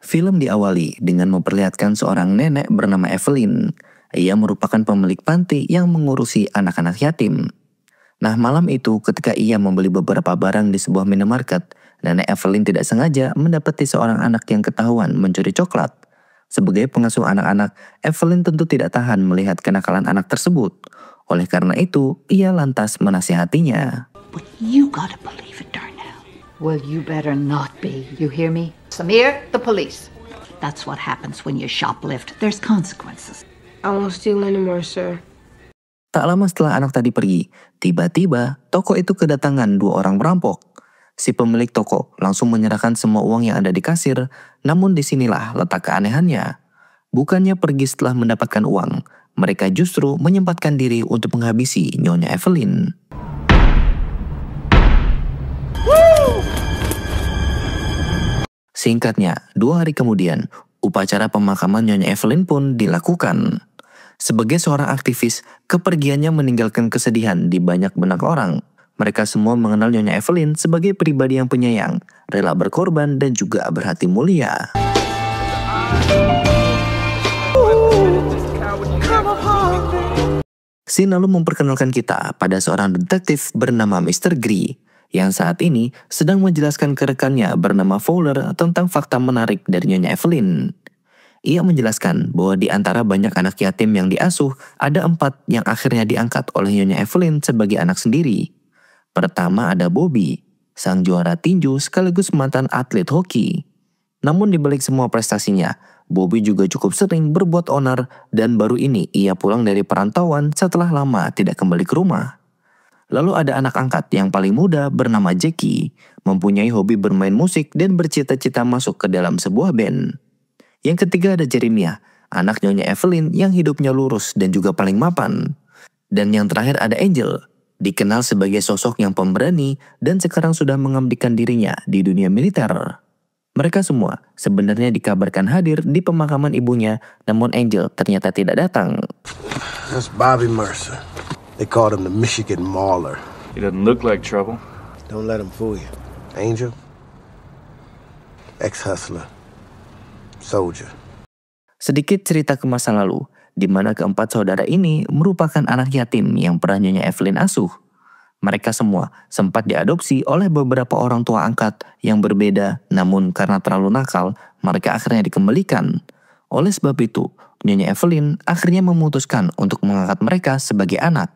Film diawali dengan memperlihatkan seorang nenek bernama Evelyn. Ia merupakan pemilik panti yang mengurusi anak-anak yatim. Nah, malam itu ketika ia membeli beberapa barang di sebuah minimarket, nenek Evelyn tidak sengaja mendapati seorang anak yang ketahuan mencuri coklat. Sebagai pengasuh anak-anak, Evelyn tentu tidak tahan melihat kenakalan anak tersebut. Oleh karena itu, ia lantas menasihatinya. But you gotta believe it, Darnell. Well, you better not be. You hear me? Samir, the police. That's what happens when you shoplift. There's consequences. I won't steal anymore, sir. Tak lama setelah anak tadi pergi, tiba-tiba toko itu kedatangan 2 orang perampok. Si pemilik toko langsung menyerahkan semua uang yang ada di kasir, namun disinilah letak keanehannya. Bukannya pergi setelah mendapatkan uang, mereka justru menyempatkan diri untuk menghabisi Nyonya Evelyn. Singkatnya, 2 hari kemudian, upacara pemakaman Nyonya Evelyn pun dilakukan. Sebagai seorang aktivis, kepergiannya meninggalkan kesedihan di banyak benak orang. Mereka semua mengenal Nyonya Evelyn sebagai pribadi yang penyayang, rela berkorban dan juga berhati mulia. Scene lalu memperkenalkan kita pada seorang detektif bernama Mr. Grey, yang saat ini sedang menjelaskan ke rekannya bernama Fowler tentang fakta menarik dari Nyonya Evelyn. Ia menjelaskan bahwa di antara banyak anak yatim yang diasuh, ada 4 yang akhirnya diangkat oleh Nyonya Evelyn sebagai anak sendiri. Pertama ada Bobby, sang juara tinju sekaligus mantan atlet hoki. Namun dibalik semua prestasinya, Bobby juga cukup sering berbuat onar dan baru ini ia pulang dari perantauan setelah lama tidak kembali ke rumah. Lalu ada anak angkat yang paling muda bernama Jackie, mempunyai hobi bermain musik dan bercita-cita masuk ke dalam sebuah band. Yang ketiga ada Jeremiah, anak Nyonya Evelyn yang hidupnya lurus dan juga paling mapan. Dan yang terakhir ada Angel, dikenal sebagai sosok yang pemberani dan sekarang sudah mengabdikan dirinya di dunia militer. Mereka semua sebenarnya dikabarkan hadir di pemakaman ibunya, namun Angel ternyata tidak datang. That's Bobby Mercer. They called him the Michigan Mauler. He doesn't look like trouble. Don't let him fool you. Angel, ex-hustler. Soldier. Sedikit cerita ke masa lalu, di mana keempat saudara ini merupakan anak yatim yang pernah Nyonya Evelyn asuh. Mereka semua sempat diadopsi oleh beberapa orang tua angkat yang berbeda, namun karena terlalu nakal, mereka akhirnya dikembalikan. Oleh sebab itu, Nyonya Evelyn akhirnya memutuskan untuk mengangkat mereka sebagai anak.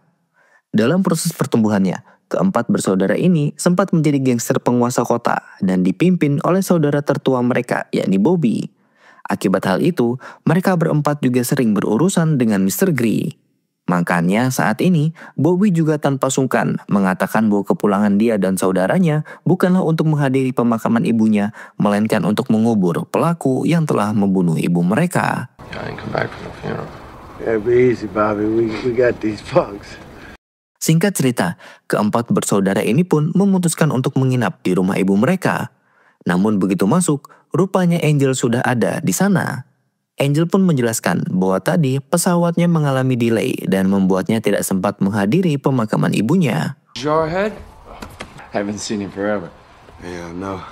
Dalam proses pertumbuhannya, keempat bersaudara ini sempat menjadi gangster penguasa kota dan dipimpin oleh saudara tertua mereka, yakni Bobby. Akibat hal itu, mereka berempat juga sering berurusan dengan Mr. Grey. Makanya saat ini, Bobby juga tanpa sungkan mengatakan bahwa kepulangan dia dan saudaranya bukanlah untuk menghadiri pemakaman ibunya, melainkan untuk mengubur pelaku yang telah membunuh ibu mereka. Singkat cerita, keempat bersaudara ini pun memutuskan untuk menginap di rumah ibu mereka. Namun begitu masuk, rupanya Angel sudah ada di sana. Angel pun menjelaskan bahwa tadi pesawatnya mengalami delay dan membuatnya tidak sempat menghadiri pemakaman ibunya. Jarhead? Haven't seen him forever. Yeah, no.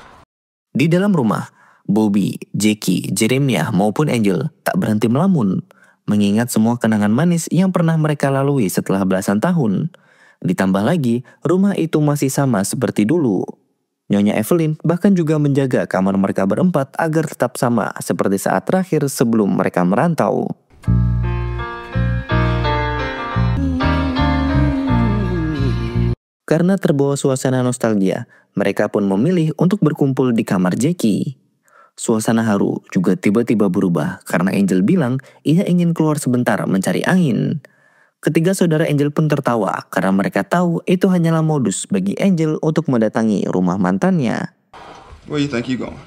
Di dalam rumah, Bobby, Jackie, Jeremiah maupun Angel tak berhenti melamun, mengingat semua kenangan manis yang pernah mereka lalui setelah belasan tahun. Ditambah lagi, rumah itu masih sama seperti dulu. Nyonya Evelyn bahkan juga menjaga kamar mereka berempat agar tetap sama seperti saat terakhir sebelum mereka merantau. Karena terbawa suasana nostalgia, mereka pun memilih untuk berkumpul di kamar Jackie. Suasana haru juga tiba-tiba berubah karena Angel bilang ia ingin keluar sebentar mencari angin. Ketiga saudara Angel pun tertawa karena mereka tahu itu hanyalah modus bagi Angel untuk mendatangi rumah mantannya. Where you think you going?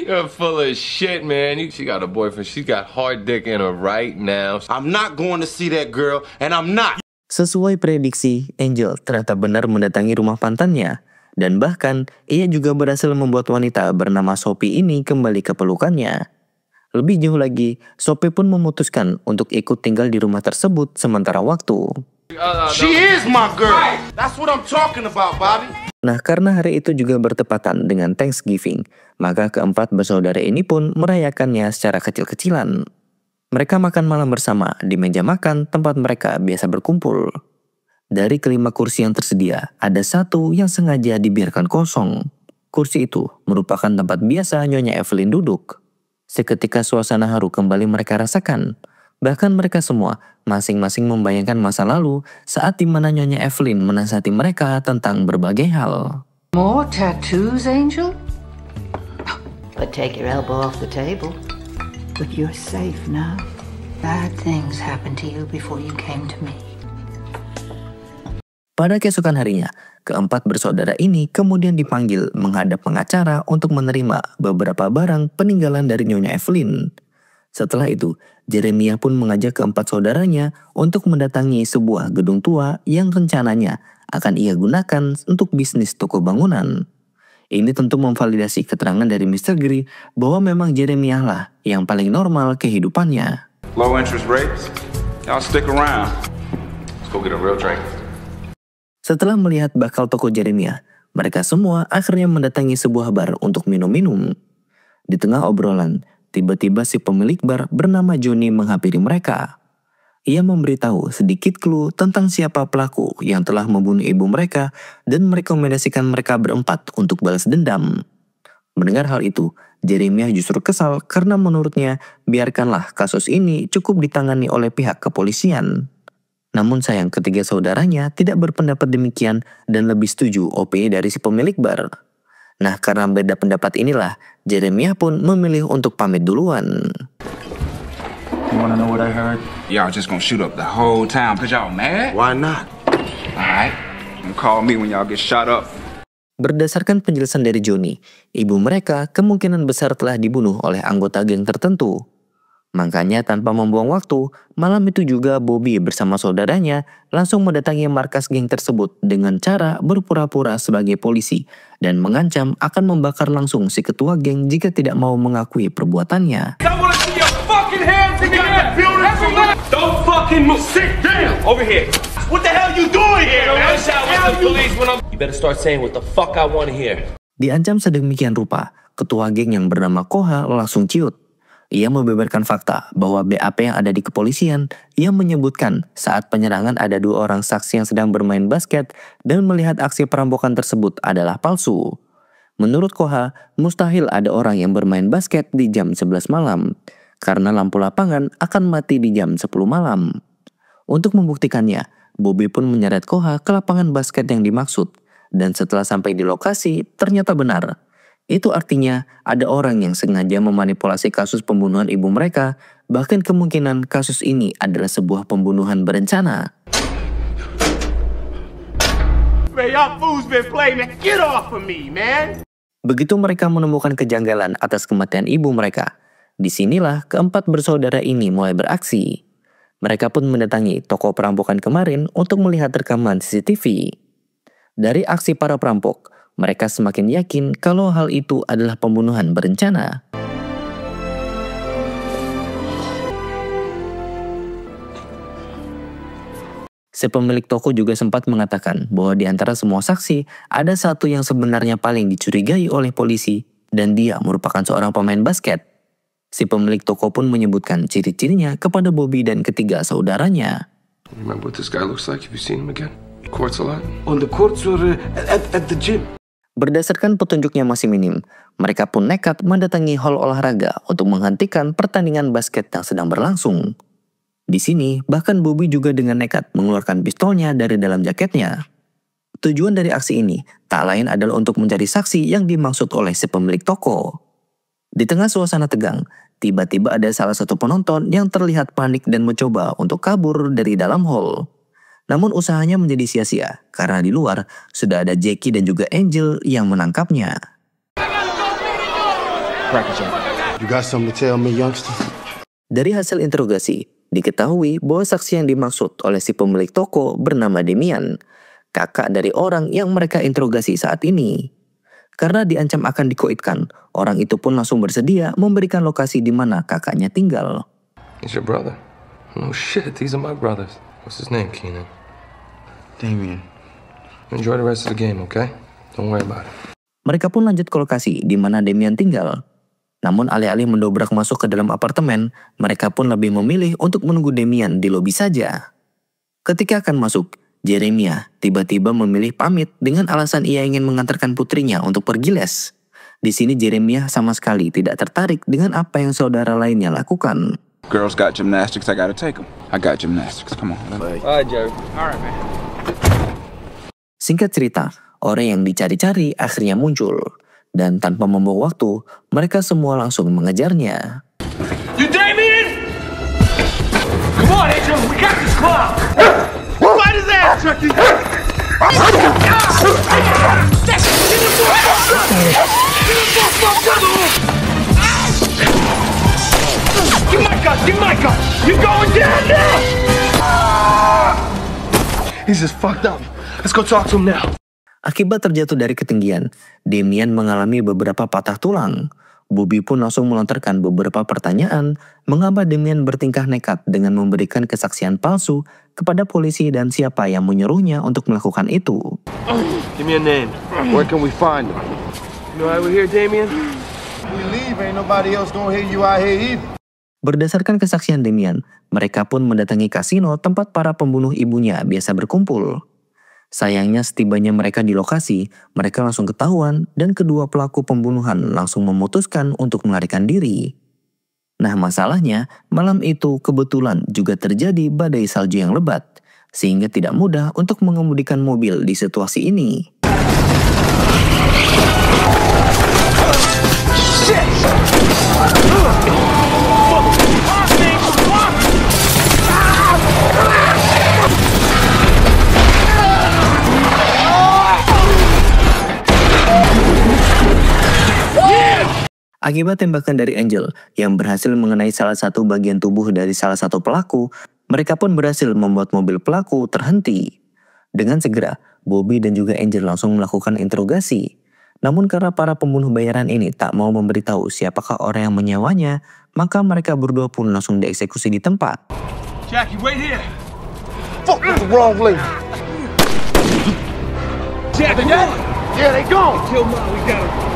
You're full of shit, man. She got a boyfriend. She got hard dick in her right now. I'm not going to see that girl, and I'm not. Sesuai prediksi, Angel ternyata benar mendatangi rumah mantannya. Dan bahkan, ia juga berhasil membuat wanita bernama Sophie ini kembali ke pelukannya. Lebih jauh lagi, Sophie pun memutuskan untuk ikut tinggal di rumah tersebut sementara waktu. She is my girl. That's what I'm talking about, Bobby. Nah, karena hari itu juga bertepatan dengan Thanksgiving, maka keempat bersaudara ini pun merayakannya secara kecil-kecilan. Mereka makan malam bersama di meja makan tempat mereka biasa berkumpul. Dari kelima kursi yang tersedia, ada satu yang sengaja dibiarkan kosong. Kursi itu merupakan tempat biasa Nyonya Evelyn duduk. Seketika suasana haru kembali mereka rasakan. Bahkan mereka semua masing-masing membayangkan masa lalu saat dimana Nyonya Evelyn menasihati mereka tentang berbagai hal. More tattoos, Angel? But take your elbow off the table. But you're safe now. Bad things happened to you before you came to me. Pada keesokan harinya, keempat bersaudara ini kemudian dipanggil menghadap pengacara untuk menerima beberapa barang peninggalan dari Nyonya Evelyn. Setelah itu, Jeremiah pun mengajak keempat saudaranya untuk mendatangi sebuah gedung tua yang rencananya akan ia gunakan untuk bisnis toko bangunan. Ini tentu memvalidasi keterangan dari Mr. Grey bahwa memang Jeremiah lah yang paling normal kehidupannya. Low interest rates. Y'all stick around. Let's go get a real drink. Setelah melihat bakal toko Jeremiah, mereka semua akhirnya mendatangi sebuah bar untuk minum-minum. Di tengah obrolan, tiba-tiba si pemilik bar bernama Johnny menghampiri mereka. Ia memberitahu sedikit clue tentang siapa pelaku yang telah membunuh ibu mereka dan merekomendasikan mereka berempat untuk balas dendam. Mendengar hal itu, Jeremiah justru kesal karena menurutnya biarkanlah kasus ini cukup ditangani oleh pihak kepolisian. Namun sayang ketiga saudaranya tidak berpendapat demikian dan lebih setuju OP dari si pemilik bar. Nah, karena beda pendapat inilah, Jeremiah pun memilih untuk pamit duluan. You wanna know what I heard? Y'all just gonna shoot up the whole town because y'all mad? Why not? Alright. Call me when y'all get shot up. Berdasarkan penjelasan dari Johnny, ibu mereka kemungkinan besar telah dibunuh oleh anggota geng tertentu. Makanya tanpa membuang waktu, malam itu juga Bobby bersama saudaranya langsung mendatangi markas geng tersebut dengan cara berpura-pura sebagai polisi dan mengancam akan membakar langsung si ketua geng jika tidak mau mengakui perbuatannya. Don't fucking move. Sit down. Over here. What the hell you doing here, man? You better start saying what the fuck I want to hear. Diancam sedemikian rupa, ketua geng yang bernama Koha langsung ciut. Ia membeberkan fakta bahwa BAP yang ada di kepolisian yang menyebutkan saat penyerangan ada 2 orang saksi yang sedang bermain basket dan melihat aksi perampokan tersebut adalah palsu. Menurut Koha, mustahil ada orang yang bermain basket di jam 11 malam. Karena lampu lapangan akan mati di jam 10 malam. Untuk membuktikannya, Bobby pun menyeret Koha ke lapangan basket yang dimaksud. Dan setelah sampai di lokasi, ternyata benar. Itu artinya ada orang yang sengaja memanipulasi kasus pembunuhan ibu mereka, bahkan kemungkinan kasus ini adalah sebuah pembunuhan berencana. Begitu mereka menemukan kejanggalan atas kematian ibu mereka, disinilah keempat bersaudara ini mulai beraksi. Mereka pun mendatangi toko perampokan kemarin untuk melihat rekaman CCTV. Dari aksi para perampok, mereka semakin yakin kalau hal itu adalah pembunuhan berencana. Si pemilik toko juga sempat mengatakan bahwa di antara semua saksi, ada satu yang sebenarnya paling dicurigai oleh polisi dan dia merupakan seorang pemain basket. Si pemilik toko pun menyebutkan ciri-cirinya kepada Bobby dan ketiga saudaranya. Remember what this guy looks like? Have you seen him again? Courts a lot? On the courts or at the gym? Berdasarkan petunjuknya masih minim, mereka pun nekat mendatangi hall olahraga untuk menghentikan pertandingan basket yang sedang berlangsung. Di sini, bahkan Bobby juga dengan nekat mengeluarkan pistolnya dari dalam jaketnya. Tujuan dari aksi ini tak lain adalah untuk mencari saksi yang dimaksud oleh si pemilik toko. Di tengah suasana tegang, tiba-tiba ada salah satu penonton yang terlihat panik dan mencoba untuk kabur dari dalam hall. Namun usahanya menjadi sia-sia karena di luar sudah ada Jackie dan juga Angel yang menangkapnya. You got something to tell me, youngster? Dari hasil interogasi, diketahui bahwa saksi yang dimaksud oleh si pemilik toko bernama Demian, kakak dari orang yang mereka interogasi saat ini. Karena diancam akan dikoitkan, orang itu pun langsung bersedia memberikan lokasi di mana kakaknya tinggal. He's your brother? No shit, these are my brothers. What's his name, Keenan? Damien. Enjoy the rest of the game, okay? Don't worry about it. Mereka pun lanjut ke lokasi di mana Damien tinggal. Namun alih-alih mendobrak masuk ke dalam apartemen, mereka pun lebih memilih untuk menunggu Damien di lobi saja. Ketika akan masuk, Jeremiah tiba-tiba memilih pamit dengan alasan ia ingin mengantarkan putrinya untuk pergi les. Di sini Jeremiah sama sekali tidak tertarik dengan apa yang saudara lainnya lakukan. Girls got gymnastics, I gotta take them. I got gymnastics, come on. All right, Jerry. All right, man. Singkat cerita, orang yang dicari-cari akhirnya muncul. Dan tanpa membuang waktu, mereka semua langsung mengejarnya. You Damien? Come on, Angel, we got this club. Fight his ass, Chucky. Get my gun. You're going down now. He's just fucked up. Let's go talk to him now. Akibat terjatuh dari ketinggian, Damien mengalami beberapa patah tulang. Bobby pun langsung melontarkan beberapa pertanyaan mengapa Damien bertingkah nekat dengan memberikan kesaksian palsu kepada polisi dan siapa yang menyuruhnya untuk melakukan itu. Give me a name. Where can we find him? You know why we're here, Damien? We leave, ain't nobody else gonna hear you out here either. Berdasarkan kesaksian Damien, mereka pun mendatangi kasino tempat para pembunuh ibunya biasa berkumpul. Sayangnya setibanya mereka di lokasi, mereka langsung ketahuan dan kedua pelaku pembunuhan langsung memutuskan untuk melarikan diri. Nah masalahnya, malam itu kebetulan juga terjadi badai salju yang lebat, sehingga tidak mudah untuk mengemudikan mobil di situasi ini. Akibat tembakan dari Angel yang berhasil mengenai salah satu bagian tubuh dari salah satu pelaku, mereka pun berhasil membuat mobil pelaku terhenti. Dengan segera, Bobby dan juga Angel langsung melakukan interogasi. Namun karena para pembunuh bayaran ini tak mau memberitahu siapakah orang yang menyewanya, maka mereka berdua pun langsung dieksekusi di tempat. Jackie, wait here. Fuck, that's the wrong place. Jackie, Yeah, they gone. kill Mom, we got him.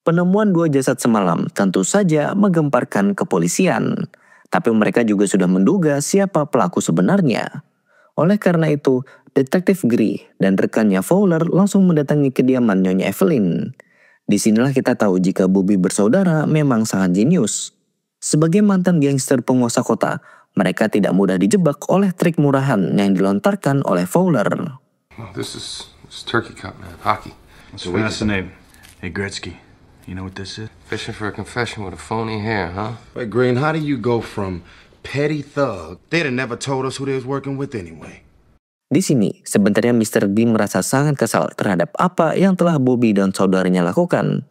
Penemuan dua jasad semalam tentu saja menggemparkan kepolisian. Tapi mereka juga sudah menduga siapa pelaku sebenarnya. Oleh karena itu, Detektif Grey dan rekannya Fowler langsung mendatangi kediaman Nyonya Evelyn. Disinilah kita tahu jika Bobby bersaudara memang sangat jenius. Sebagai mantan gangster penguasa kota, mereka tidak mudah dijebak oleh trik murahan yang dilontarkan oleh Fowler. Oh, this is Turkey Cup, man. Hockey. What's the name? Hey, Gretzky. You know what this is? Fishing for a confession with a phony hair, huh? Wait, Green, how do you go from petty thug? They'd have never told us who they was working with anyway. Di sini, sebenarnya Mr. B merasa sangat kesal terhadap apa yang telah Bobby dan saudaranya lakukan.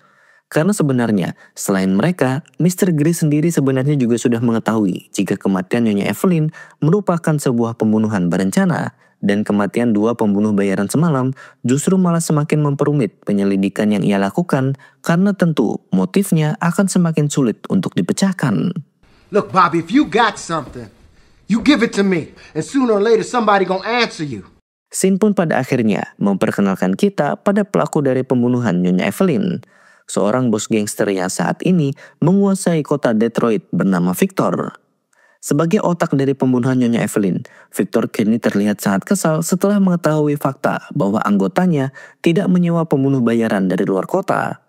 Karena sebenarnya, selain mereka, Mr. Grey sendiri sebenarnya juga sudah mengetahui jika kematian Nyonya Evelyn merupakan sebuah pembunuhan berencana. Dan kematian dua pembunuh bayaran semalam justru malah semakin memperumit penyelidikan yang ia lakukan karena tentu motifnya akan semakin sulit untuk dipecahkan. Look, Bobby, if you got something, you give it to me. And sooner or later, somebody gonna answer you. Scene pun pada akhirnya memperkenalkan kita pada pelaku dari pembunuhan Nyonya Evelyn. Seorang bos gangster yang saat ini menguasai kota Detroit bernama Victor. Sebagai otak dari pembunuhan Nyonya Evelyn, Victor kini terlihat sangat kesal setelah mengetahui fakta bahwa anggotanya tidak menyewa pembunuh bayaran dari luar kota.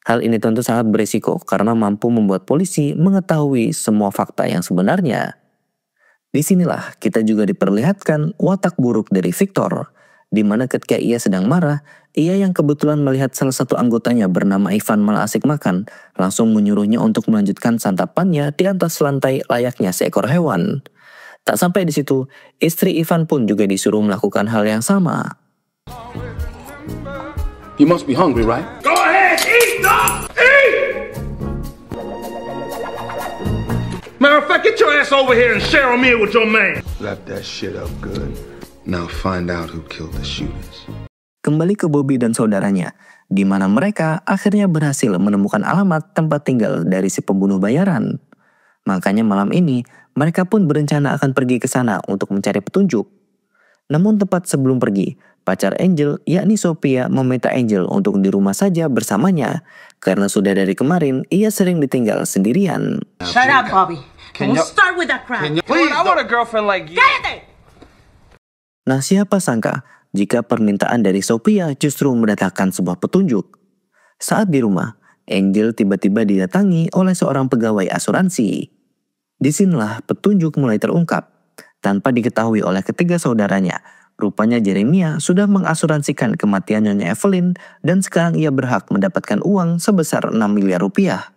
Hal ini tentu sangat berisiko karena mampu membuat polisi mengetahui semua fakta yang sebenarnya. Disinilah kita juga diperlihatkan watak buruk dari Victor, di mana ketika ia sedang marah, ia yang kebetulan melihat salah satu anggotanya bernama Ivan malah asik makan, langsung menyuruhnya untuk melanjutkan santapannya di atas lantai layaknya seekor hewan. Tak sampai di situ, istri Ivan pun juga disuruh melakukan hal yang sama. You must be hungry, right? Go ahead, eat, dog! Eat! Matter of fact, get your ass over here and share a meal with your man. Left that shit up good. Now find out who killed the shooters. Kembali ke Bobby dan saudaranya, di mana mereka akhirnya berhasil menemukan alamat tempat tinggal dari si pembunuh bayaran. Makanya malam ini, mereka pun berencana akan pergi ke sana untuk mencari petunjuk. Namun tepat sebelum pergi, pacar Angel yakni Sophia meminta Angel untuk di rumah saja bersamanya karena sudah dari kemarin ia sering ditinggal sendirian. Shut up, Bobby. Don't start with that crap. Please, I want a girlfriend like you. Nah, siapa sangka jika permintaan dari Sophia justru mendatangkan sebuah petunjuk. Saat di rumah, Angel tiba-tiba didatangi oleh seorang pegawai asuransi. Disinilah petunjuk mulai terungkap. Tanpa diketahui oleh ketiga saudaranya, rupanya Jeremiah sudah mengasuransikan kematian Nyonya Evelyn dan sekarang ia berhak mendapatkan uang sebesar 6 miliar rupiah.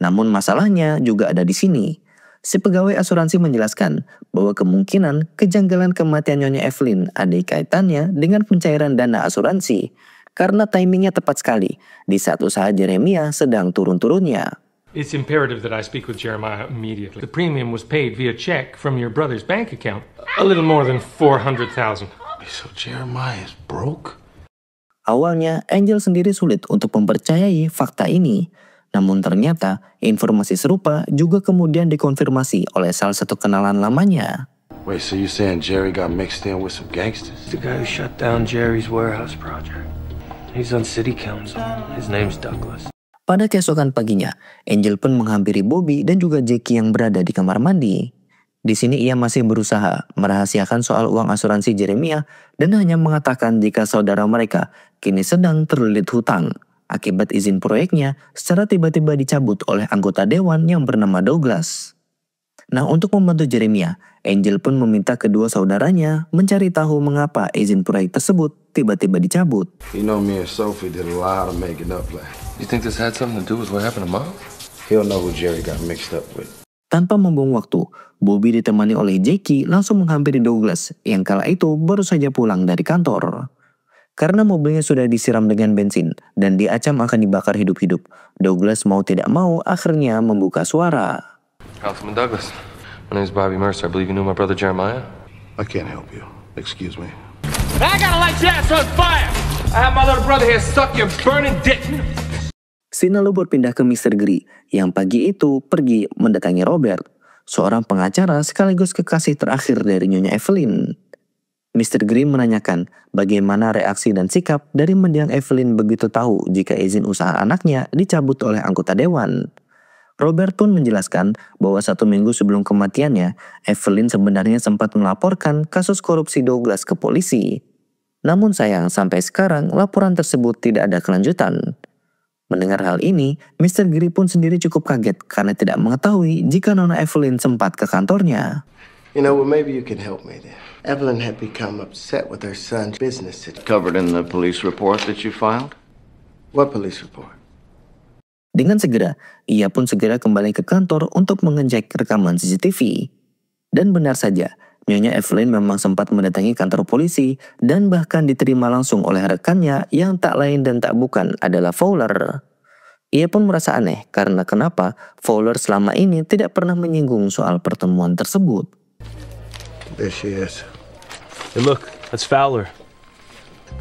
Namun masalahnya juga ada di sini. Si pegawai asuransi menjelaskan bahwa kemungkinan kejanggalan kematian Nyonya Evelyn ada kaitannya dengan pencairan dana asuransi karena timingnya tepat sekali di saat usaha Jeremiah sedang turun-turunnya. It's imperative that I speak with Jeremiah immediately. The premium was paid via check from your brother's bank account. A little more than 400,000. So Jeremiah is broke? Awalnya, Angel sendiri sulit untuk mempercayai fakta ini. Namun ternyata, informasi serupa juga kemudian dikonfirmasi oleh salah satu kenalan lamanya. Wait, so you saying Jerry got mixed in with some gangsters? The guy who shut down Jerry's warehouse project. He's on city council. His name's Douglas. Pada keesokan paginya, Angel pun menghampiri Bobby dan juga Jackie yang berada di kamar mandi. Di sini ia masih berusaha merahasiakan soal uang asuransi Jeremiah dan hanya mengatakan jika saudara mereka kini sedang terlilit hutang akibat izin proyeknya secara tiba-tiba dicabut oleh anggota dewan yang bernama Douglas. Nah, untuk membantu Jeremiah, Angel pun meminta kedua saudaranya mencari tahu mengapa izin proyek tersebut tiba-tiba dicabut. You know, me and Sophie did a lot of making up last. You think this had something to do with what happened to Mom? He'll know who Jerry got mixed up with. Tanpa membuang waktu, Bobby ditemani oleh Jackie langsung menghampiri Douglas yang kala itu baru saja pulang dari kantor. Karena mobilnya sudah disiram dengan bensin dan diancam akan dibakar hidup-hidup, Douglas mau tidak mau akhirnya membuka suara. Councilman Douglas, my name is Bobby Mercer. I believe you knew my brother Jeremiah. I can't help you. Excuse me. I gotta light your ass on fire! I have my little brother here suck your burning dick. Scene lalu berpindah ke Mr. Grey yang pagi itu pergi mendatangi Robert, seorang pengacara sekaligus kekasih terakhir dari Nyonya Evelyn. Mr. Grey menanyakan bagaimana reaksi dan sikap dari mendiang Evelyn begitu tahu jika izin usaha anaknya dicabut oleh anggota dewan. Robert pun menjelaskan bahwa 1 minggu sebelum kematiannya, Evelyn sebenarnya sempat melaporkan kasus korupsi Douglas ke polisi. Namun sayang sampai sekarang laporan tersebut tidak ada kelanjutan. Mendengar hal ini, Mr. Grey pun sendiri cukup kaget karena tidak mengetahui jika Nona Evelyn sempat ke kantornya. You know, well, maybe you can help me there. Evelyn had become upset with her son's business. Covered in the police report that you filed? What police report? Dengan segera, ia pun segera kembali ke kantor untuk mengecek rekaman CCTV. Dan benar saja, Nyonya Evelyn memang sempat mendatangi kantor polisi dan bahkan diterima langsung oleh rekannya yang tak lain dan tak bukan adalah Fowler. Ia pun merasa aneh karena kenapa Fowler selama ini tidak pernah menyinggung soal pertemuan tersebut. There she is. Hey look, that's Fowler.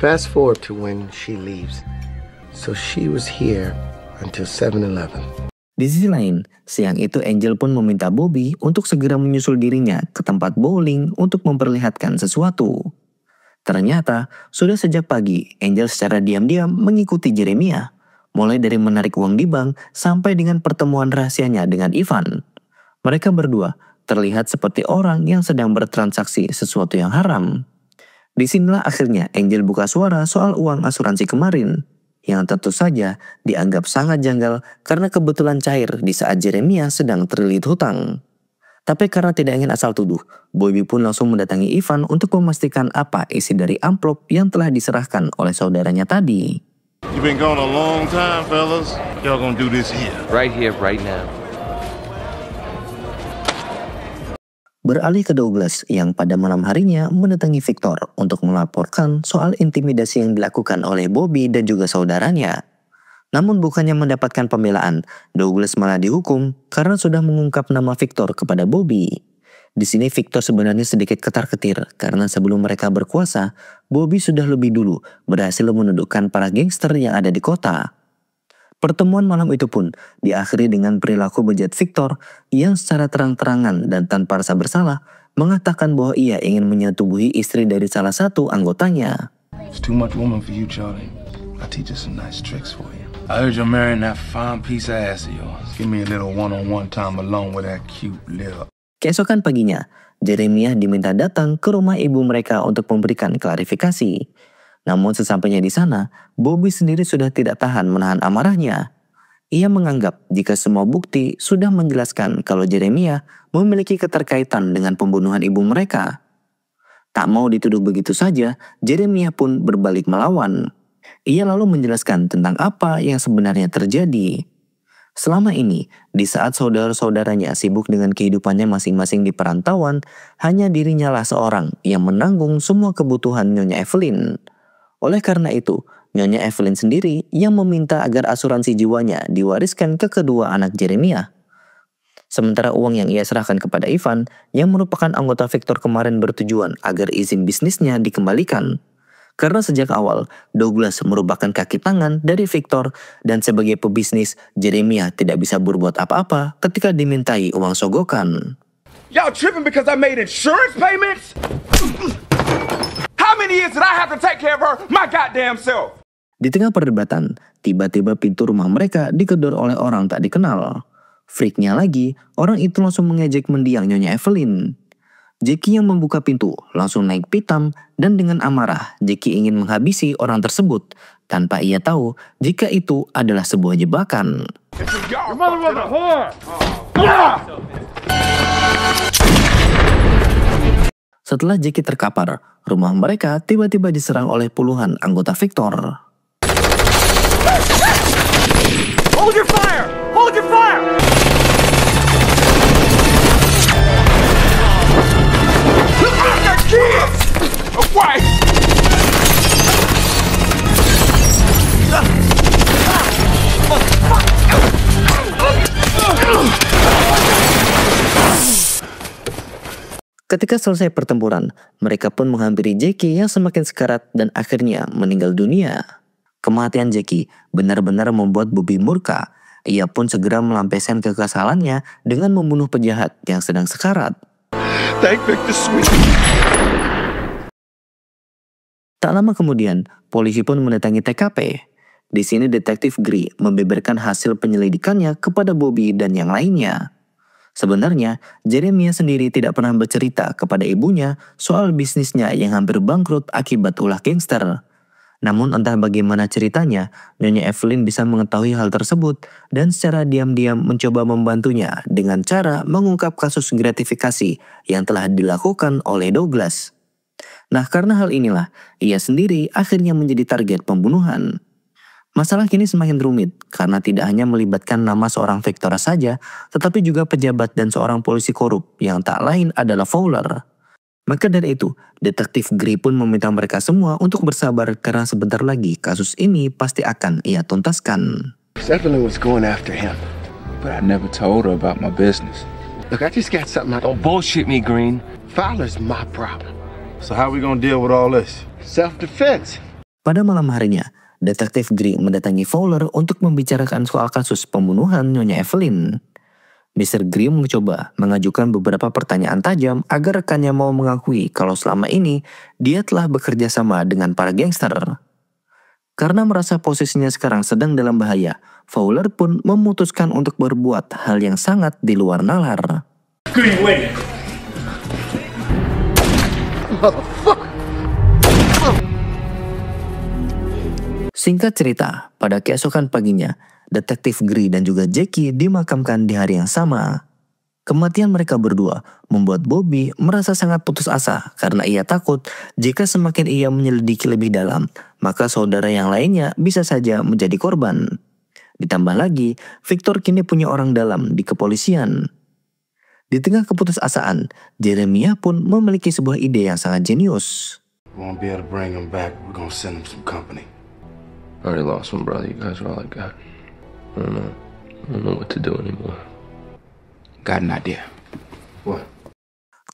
Fast forward to when she leaves. So she was here until 7-Eleven. Di sisi lain, siang itu Angel pun meminta Bobby untuk segera menyusul dirinya ke tempat bowling untuk memperlihatkan sesuatu. Ternyata, sudah sejak pagi, Angel secara diam-diam mengikuti Jeremiah, mulai dari menarik uang di bank sampai dengan pertemuan rahasianya dengan Ivan. Mereka berdua terlihat seperti orang yang sedang bertransaksi sesuatu yang haram. Disinilah akhirnya Angel buka suara soal uang asuransi kemarin, yang tentu saja dianggap sangat janggal karena kebetulan cair di saat Jeremiah sedang terlilit hutang. Tapi karena tidak ingin asal tuduh, Bobby pun langsung mendatangi Ivan untuk memastikan apa isi dari amplop yang telah diserahkan oleh saudaranya tadi. You been gone a long time, fellas. Y'all gonna do this here? Right here, right now. Beralih ke Douglas yang pada malam harinya mendatangi Victor untuk melaporkan soal intimidasi yang dilakukan oleh Bobby dan juga saudaranya. Namun bukannya mendapatkan pembelaan, Douglas malah dihukum karena sudah mengungkap nama Victor kepada Bobby. Di sini Victor sebenarnya sedikit ketar-ketir karena sebelum mereka berkuasa, Bobby sudah lebih dulu berhasil menundukkan para gangster yang ada di kota. Pertemuan malam itu pun diakhiri dengan perilaku bejat Victor yang secara terang-terangan dan tanpa rasa bersalah mengatakan bahwa ia ingin menyetubuhi istri dari salah satu anggotanya. It's too much woman for you, Charlie. I'll teach you some nice tricks for you. I heard you're marrying that fine piece of ass of yours. Give me a little one-on-one time alone with that cute little... Keesokan paginya, Jeremiah diminta datang ke rumah ibu mereka untuk memberikan klarifikasi. Namun sesampainya di sana, Bobby sendiri sudah tidak tahan menahan amarahnya. Ia menganggap jika semua bukti sudah menjelaskan kalau Jeremiah memiliki keterkaitan dengan pembunuhan ibu mereka. Tak mau dituduh begitu saja, Jeremiah pun berbalik melawan. Ia lalu menjelaskan tentang apa yang sebenarnya terjadi. Selama ini, di saat saudara-saudaranya sibuk dengan kehidupannya masing-masing di perantauan, hanya dirinya lah seorang yang menanggung semua kebutuhan Nyonya Evelyn. Oleh karena itu, Nyonya Evelyn sendiri yang meminta agar asuransi jiwanya diwariskan ke kedua anak Jeremiah. Sementara uang yang ia serahkan kepada Ivan, yang merupakan anggota Victor kemarin bertujuan agar izin bisnisnya dikembalikan. Karena sejak awal, Douglas merupakan kaki tangan dari Victor dan sebagai pebisnis, Jeremiah tidak bisa berbuat apa-apa ketika dimintai uang sogokan. Y'all tripping because I made insurance payments? How many years did I have to take care of her my goddamn self? Di tengah perdebatan, tiba-tiba pintu rumah mereka digedor oleh orang tak dikenal. Freaknya lagi, orang itu langsung mengejek mendiang Nyonya Evelyn. Jackie yang membuka pintu langsung naik pitam dan dengan amarah Jackie ingin menghabisi orang tersebut tanpa ia tahu jika itu adalah sebuah jebakan. Setelah Jackie terkapar, rumah mereka tiba-tiba diserang oleh puluhan anggota Victor. Hold your fire! Hold your fire! Why? Ketika selesai pertempuran, mereka pun menghampiri Jackie yang semakin sekarat dan akhirnya meninggal dunia. Kematian Jackie benar-benar membuat Bobby murka. Ia pun segera melampiaskan kekesalannya dengan membunuh penjahat yang sedang sekarat. Thank Victor Sweet. Tak lama kemudian, polisi pun mendatangi TKP. Di sini detektif Grey membeberkan hasil penyelidikannya kepada Bobby dan yang lainnya. Sebenarnya, Jeremiah sendiri tidak pernah bercerita kepada ibunya soal bisnisnya yang hampir bangkrut akibat ulah gangster. Namun entah bagaimana ceritanya, Nyonya Evelyn bisa mengetahui hal tersebut dan secara diam-diam mencoba membantunya dengan cara mengungkap kasus gratifikasi yang telah dilakukan oleh Douglas. Nah, karena hal inilah, ia sendiri akhirnya menjadi target pembunuhan. Masalah kini semakin rumit karena tidak hanya melibatkan nama seorang Victor saja, tetapi juga pejabat dan seorang polisi korup yang tak lain adalah Fowler. Maka dari itu, detektif Grey pun meminta mereka semua untuk bersabar karena sebentar lagi kasus ini pasti akan ia tuntaskan. Evelyn was going after him, But I never told her about my business. Look, I just got something Don't bullshit me, Green. Fowler's my problem. So how we gonna deal with all this? Self-defense. Pada malam harinya, detektif Grey mendatangi Fowler untuk membicarakan soal kasus pembunuhan Nyonya Evelyn. Mr. Grey mencoba mengajukan beberapa pertanyaan tajam agar rekannya mau mengakui kalau selama ini dia telah bekerja sama dengan para gangster. Karena merasa posisinya sekarang sedang dalam bahaya, Fowler pun memutuskan untuk berbuat hal yang sangat di luar nalar. Green, wait. Singkat cerita, pada keesokan paginya, detektif Grey dan juga Jackie dimakamkan di hari yang sama. Kematian mereka berdua membuat Bobby merasa sangat putus asa karena ia takut jika semakin ia menyelidiki lebih dalam, maka saudara yang lainnya bisa saja menjadi korban. Ditambah lagi, Victor kini punya orang dalam di kepolisian. Di tengah keputusasaan, Jeremiah pun memiliki sebuah ide yang sangat jenius. We won't be able to bring him back. We're gonna send him some company. I already lost one brother. You guys are all I got. I don't know what to do anymore. Got an idea. What?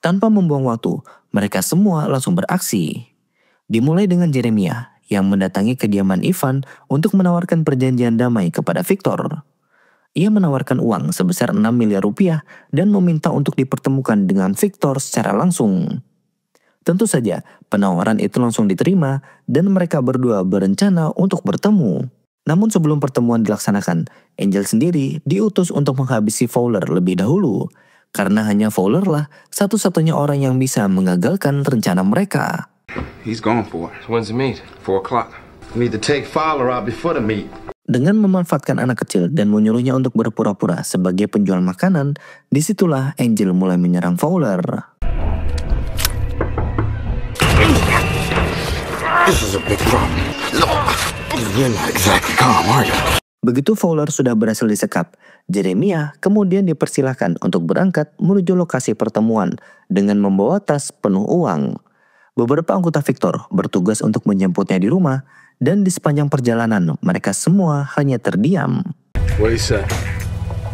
Tanpa membuang waktu, mereka semua langsung beraksi. Dimulai dengan Jeremiah yang mendatangi kediaman Ivan untuk menawarkan perjanjian damai kepada Victor. Ia menawarkan uang sebesar 6 miliar rupiah dan meminta untuk dipertemukan dengan Victor secara langsung. Tentu saja, penawaran itu langsung diterima dan mereka berdua berencana untuk bertemu. Namun sebelum pertemuan dilaksanakan, Angel sendiri diutus untuk menghabisi Fowler lebih dahulu. Karena hanya Fowler lah satu-satunya orang yang bisa mengagalkan rencana mereka. He's going for it. When's the meet? 4 o'clock. We need to take Fowler out before the meet. Dengan memanfaatkan anak kecil dan menyuruhnya untuk berpura-pura sebagai penjual makanan, disitulah Angel mulai menyerang Fowler. This is a big problem. No, you're not exactly calm, are you? Begitu Fowler sudah berhasil disekap, Jeremiah kemudian dipersilahkan untuk berangkat menuju lokasi pertemuan dengan membawa tas penuh uang. Beberapa anggota Victor bertugas untuk menjemputnya di rumah, dan di sepanjang perjalanan mereka semua hanya terdiam. What he say?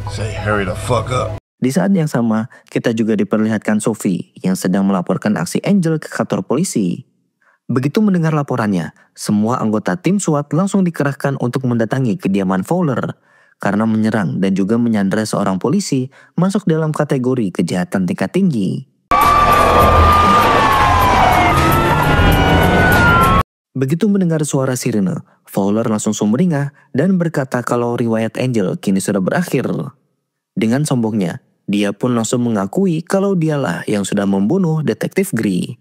Say hurry the fuck up. Di saat yang sama, kita juga diperlihatkan Sophie yang sedang melaporkan aksi Angel ke kantor polisi. Begitu mendengar laporannya, semua anggota tim SWAT langsung dikerahkan untuk mendatangi kediaman Fowler karena menyerang dan juga menyandera seorang polisi masuk dalam kategori kejahatan tingkat tinggi. Begitu mendengar suara sirene, Fowler langsung sumringah dan berkata kalau riwayat Angel kini sudah berakhir. Dengan sombongnya, dia pun langsung mengakui kalau dialah yang sudah membunuh detektif Grey.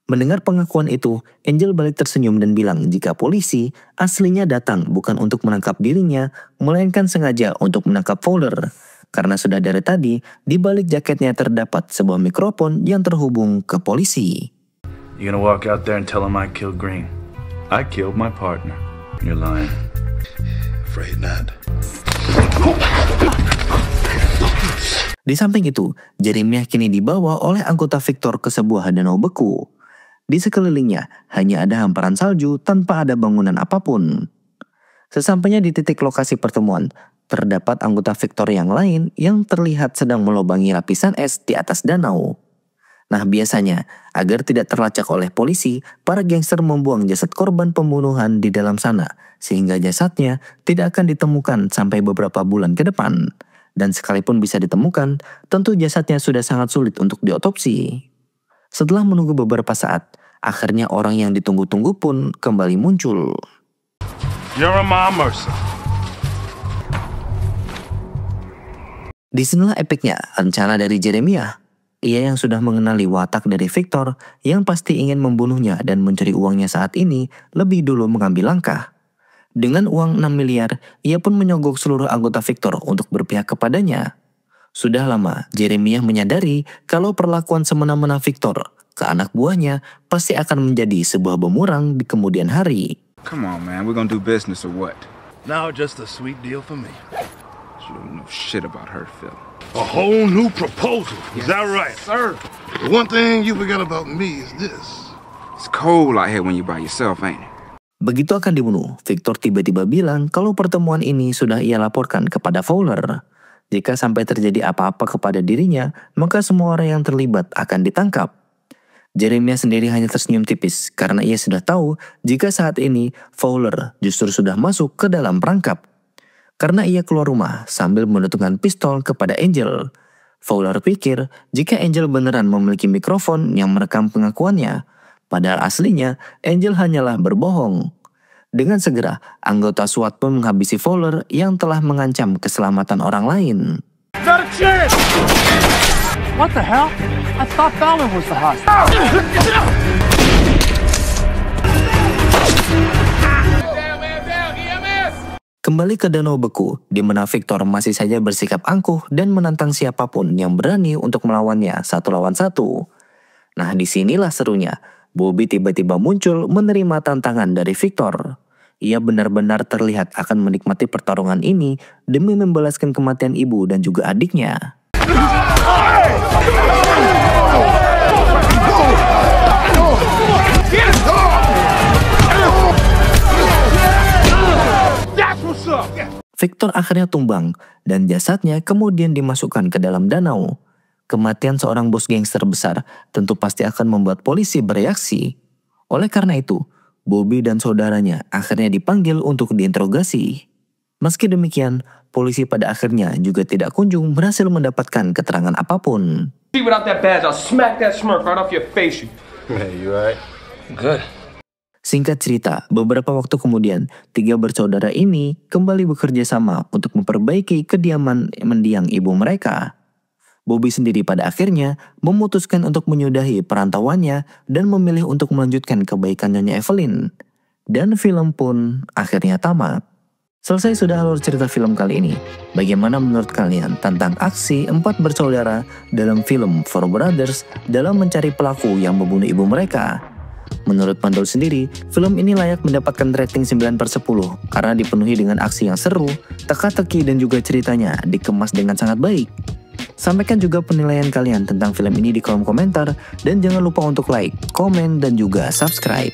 Mendengar pengakuan itu, Angel balik tersenyum dan bilang jika polisi aslinya datang bukan untuk menangkap dirinya, melainkan sengaja untuk menangkap Fowler. Karena sudah dari tadi, di balik jaketnya terdapat sebuah mikrofon yang terhubung ke polisi. You gonna walk out there and tell him I killed Green? I killed my partner. You're lying. Afraid not. Di samping itu, Jeremiah kini dibawa oleh anggota Victor ke sebuah danau beku. Di sekelilingnya hanya ada hamparan salju tanpa ada bangunan apapun. Sesampainya di titik lokasi pertemuan, terdapat anggota Victor yang lain yang terlihat sedang melobangi lapisan es di atas danau. Nah biasanya, agar tidak terlacak oleh polisi, para gangster membuang jasad korban pembunuhan di dalam sana, sehingga jasadnya tidak akan ditemukan sampai beberapa bulan ke depan. Dan sekalipun bisa ditemukan, tentu jasadnya sudah sangat sulit untuk diotopsi. Setelah menunggu beberapa saat, akhirnya orang yang ditunggu-tunggu pun kembali muncul. Jeremiah Mercer. Disinilah epiknya rencana dari Jeremiah. Ia yang sudah mengenali watak dari Victor yang pasti ingin membunuhnya dan mencuri uangnya saat ini lebih dulu mengambil langkah. Dengan uang 6 miliar, ia pun menyogok seluruh anggota Victor untuk berpihak kepadanya. Sudah lama, Jeremiah menyadari kalau perlakuan semena-mena Victor ke anak buahnya pasti akan menjadi sebuah bumerang di kemudian hari. Come on, man. We're gonna do business or what? Now just a sweet deal for me. You don't know shit about her, Phil. A whole new proposal. Is that right? Sir, the one thing you forgot about me is this. It's cold out here when you're by yourself, ain't it? Begitu akan dibunuh, Victor tiba-tiba bilang kalau pertemuan ini sudah ia laporkan kepada Fowler. Jika sampai terjadi apa-apa kepada dirinya, maka semua orang yang terlibat akan ditangkap. Jeremiah sendiri hanya tersenyum tipis karena ia sudah tahu jika saat ini Fowler justru sudah masuk ke dalam perangkap. Karena ia keluar rumah sambil menutupkan pistol kepada Angel. Fowler pikir jika Angel beneran memiliki mikrofon yang merekam pengakuannya. Padahal aslinya Angel hanyalah berbohong. Dengan segera, anggota SWAT pun menghabisi Fowler yang telah mengancam keselamatan orang lain. Not a chance! What the hell? I thought Fowler was the hostage. Kembali ke danau beku, di mana Victor masih saja bersikap angkuh dan menantang siapapun yang berani untuk melawannya 1 lawan 1. Nah disinilah serunya, Bobby tiba-tiba muncul menerima tantangan dari Victor. Ia benar-benar terlihat akan menikmati pertarungan ini demi membalaskan kematian ibu dan juga adiknya. Victor akhirnya tumbang dan jasadnya kemudian dimasukkan ke dalam danau. Kematian seorang bos gangster besar tentu pasti akan membuat polisi bereaksi. Oleh karena itu, Bobby dan saudaranya akhirnya dipanggil untuk diinterogasi. Meski demikian, polisi pada akhirnya juga tidak kunjung berhasil mendapatkan keterangan apapun. Without that badge, I'll smack that smirk right off your face. Hey, you alright? Good. Singkat cerita, beberapa waktu kemudian, 3 bersaudara ini kembali bekerja sama untuk memperbaiki kediaman mendiang ibu mereka. Bobby sendiri pada akhirnya memutuskan untuk menyudahi perantauannya dan memilih untuk melanjutkan kebaikan Nyonya Evelyn. Dan film pun akhirnya tamat. Selesai sudah alur cerita film kali ini. Bagaimana menurut kalian tentang aksi 4 bersaudara dalam film Four Brothers dalam mencari pelaku yang membunuh ibu mereka? Menurut Mandul sendiri, film ini layak mendapatkan rating 9/10 karena dipenuhi dengan aksi yang seru, teka-teki dan juga ceritanya dikemas dengan sangat baik. Sampaikan juga penilaian kalian tentang film ini di kolom komentar dan jangan lupa untuk like, komen dan juga subscribe.